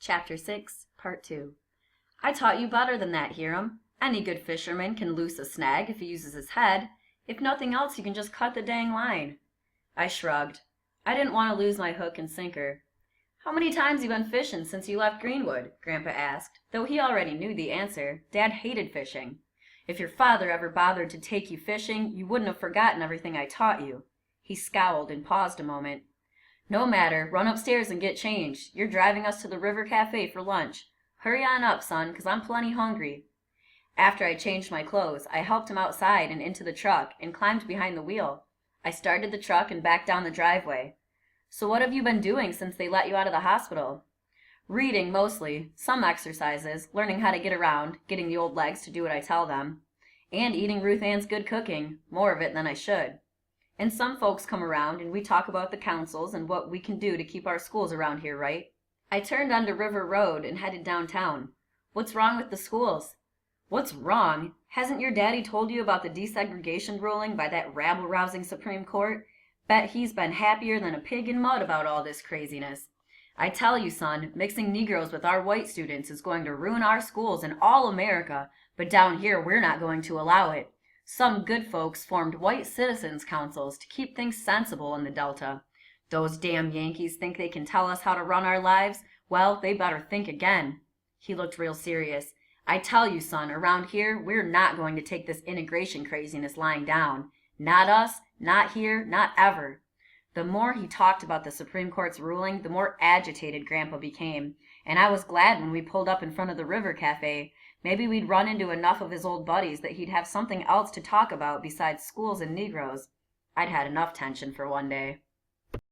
Chapter 6, Part 2. I taught you better than that, Hiram. Any good fisherman can loose a snag if he uses his head. If nothing else, you can just cut the dang line. I shrugged. I didn't want to lose my hook and sinker. How many times you been fishing since you left Greenwood? Grandpa asked, though he already knew the answer. Dad hated fishing. If your father ever bothered to take you fishing, you wouldn't have forgotten everything I taught you. He scowled and paused a moment. No matter, run upstairs and get changed. You're driving us to the River Cafe for lunch. Hurry on up, son, 'cause I'm plenty hungry. After I changed my clothes, I helped him outside and into the truck and climbed behind the wheel. I started the truck and backed down the driveway. So what have you been doing since they let you out of the hospital? Reading, mostly. Some exercises, learning how to get around, getting the old legs to do what I tell them. And eating Ruth Ann's good cooking, more of it than I should. And some folks come around and we talk about the councils and what we can do to keep our schools around here right. I turned onto River Road and headed downtown. What's wrong with the schools? What's wrong? Hasn't your daddy told you about the desegregation ruling by that rabble-rousing Supreme Court? Bet he's been happier than a pig in mud about all this craziness. I tell you, son, mixing Negroes with our white students is going to ruin our schools in all America, but down here we're not going to allow it. Some good folks formed white citizens' councils to keep things sensible in the Delta. Those damn Yankees think they can tell us how to run our lives? Well, they better think again. He looked real serious. I tell you, son, around here, we're not going to take this integration craziness lying down. Not us, not here, not ever. The more he talked about the Supreme Court's ruling, the more agitated Grandpa became, and I was glad when we pulled up in front of the River Cafe. Maybe we'd run into enough of his old buddies that he'd have something else to talk about besides schools and Negroes. I'd had enough tension for one day.